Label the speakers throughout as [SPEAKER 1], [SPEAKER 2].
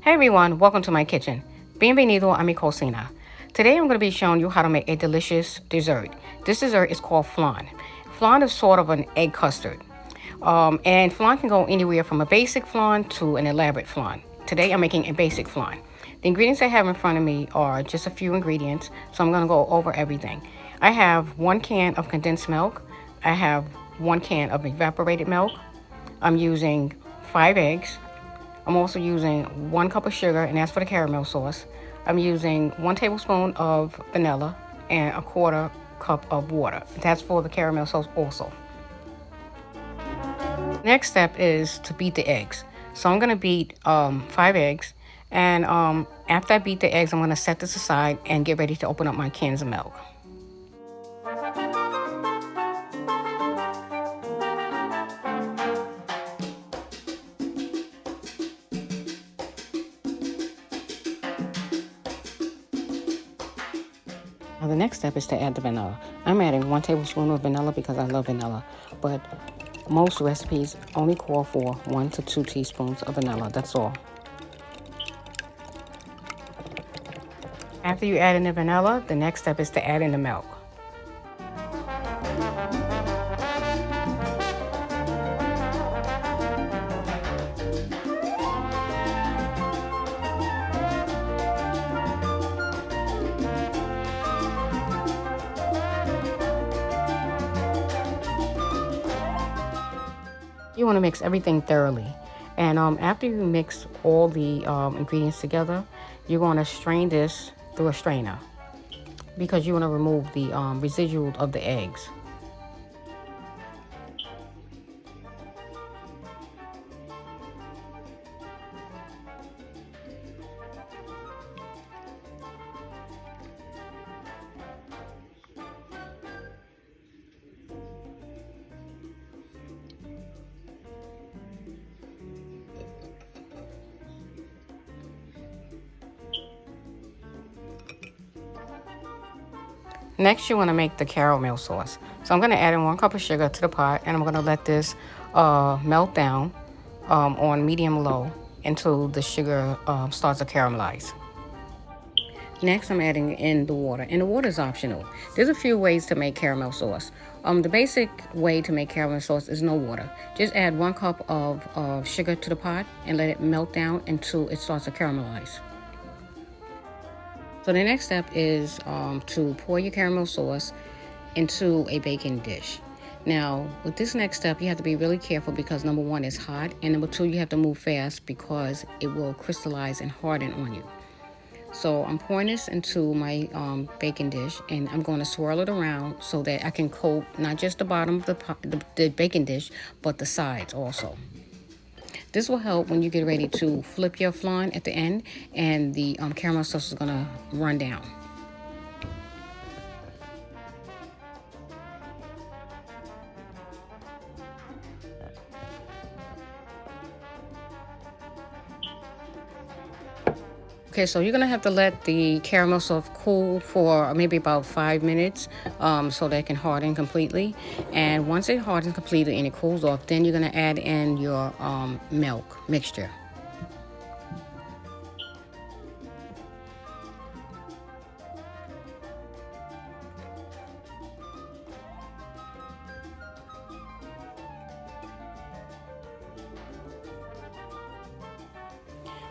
[SPEAKER 1] Hey everyone, welcome to my kitchen. Bienvenido a mi cocina. Today I'm going to be showing you how to make a delicious dessert. This dessert is called flan. Flan is sort of an egg custard. And flan can go anywhere from a basic flan to an elaborate flan. Today I'm making a basic flan. The ingredients I have in front of me are just a few ingredients, so I'm going to go over everything. I have 1 can of condensed milk. I have 1 can of evaporated milk. I'm using 5 eggs. I'm also using 1 cup of sugar, and that's for the caramel sauce. I'm using 1 tablespoon of vanilla and a 1/4 cup of water. That's for the caramel sauce also. Next step is to beat the eggs. So I'm going to beat 5 eggs, and after I beat the eggs, I'm going to set this aside and get ready to open up my cans of milk. Now the next step is to add the vanilla. I'm adding 1 tablespoon of vanilla because I love vanilla, but most recipes only call for 1 to 2 teaspoons of vanilla, that's all. After you add in the vanilla, the next step is to add in the milk. You want to mix everything thoroughly. And after you mix all the ingredients together, you're going to strain this through a strainer because you want to remove the residuals of the eggs. Next, you want to make the caramel sauce. So I'm going to add in 1 cup of sugar to the pot, and I'm going to let this melt down on medium-low until the sugar starts to caramelize. Next, I'm adding in the water, and the water is optional. There's a few ways to make caramel sauce. The basic way to make caramel sauce is no water. Just add 1 cup of sugar to the pot and let it melt down until it starts to caramelize. So the next step is to pour your caramel sauce into a baking dish. Now, with this next step, you have to be really careful because number 1 is hot, and number 2, you have to move fast because it will crystallize and harden on you. So I'm pouring this into my baking dish, and I'm going to swirl it around so that I can coat not just the bottom of the baking dish, but the sides also. This will help when you get ready to flip your flan at the end, and the caramel sauce is going to run down. Okay, so you're going to have to let the caramel sauce cool for maybe about 5 minutes so that it can harden completely. And once it hardens completely and it cools off, then you're going to add in your milk mixture.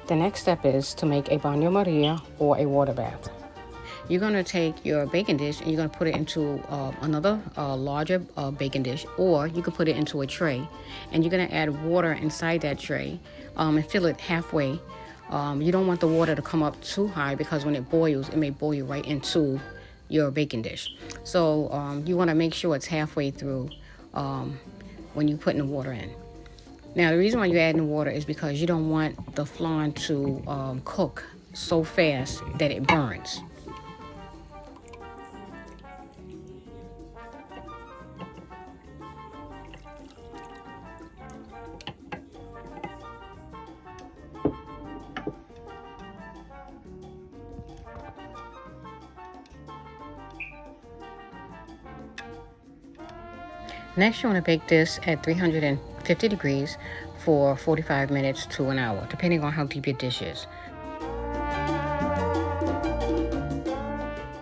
[SPEAKER 1] The next step is to make a baño Maria or a water bath. You're going to take your baking dish and you're going to put it into another larger baking dish, or you can put it into a tray, and you're going to add water inside that tray and fill it halfway. You don't want the water to come up too high because when it boils, it may boil right into your baking dish. So you want to make sure it's halfway through when you're putting the water in. Now, the reason why you're adding the water is because you don't want the flan to cook so fast that it burns. Next, you want to bake this at 350 degrees for 45 minutes to an hour, depending on how deep your dish is.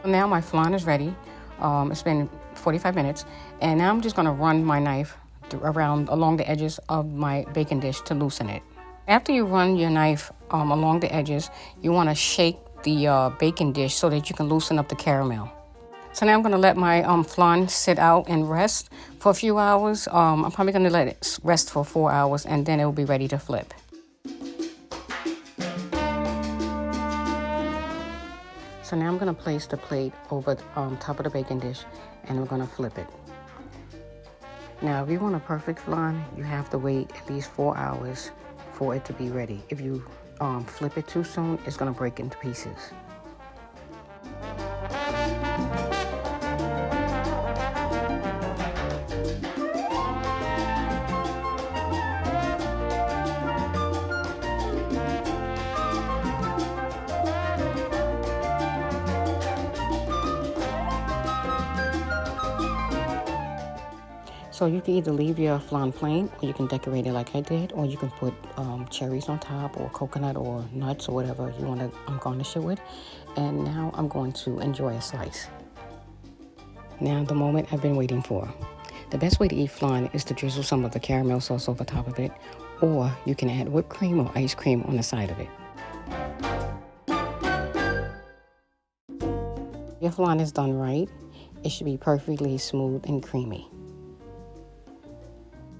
[SPEAKER 1] Now my flan is ready. It's been 45 minutes, and now I'm just going to run my knife around along the edges of my baking dish to loosen it. After you run your knife along the edges, you want to shake the baking dish so that you can loosen up the caramel. So now I'm going to let my flan sit out and rest for a few hours. I'm probably going to let it rest for 4 hours, and then it will be ready to flip. So now I'm going to place the plate over top of the baking dish, and we're going to flip it. Now, if you want a perfect flan, you have to wait at least 4 hours for it to be ready. If you flip it too soon, it's going to break into pieces. So you can either leave your flan plain, or you can decorate it like I did, or you can put cherries on top, or coconut, or nuts, or whatever you want to garnish it with. And now I'm going to enjoy a slice. Now the moment I've been waiting for. The best way to eat flan is to drizzle some of the caramel sauce over top of it, or you can add whipped cream or ice cream on the side of it. Your flan is done right. It should be perfectly smooth and creamy.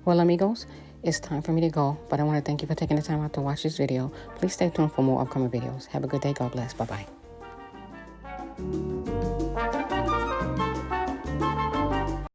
[SPEAKER 1] Well, amigos, it's time for me to go, but I want to thank you for taking the time out to watch this video. Please stay tuned for more upcoming videos. Have a good day. God bless. Bye-bye.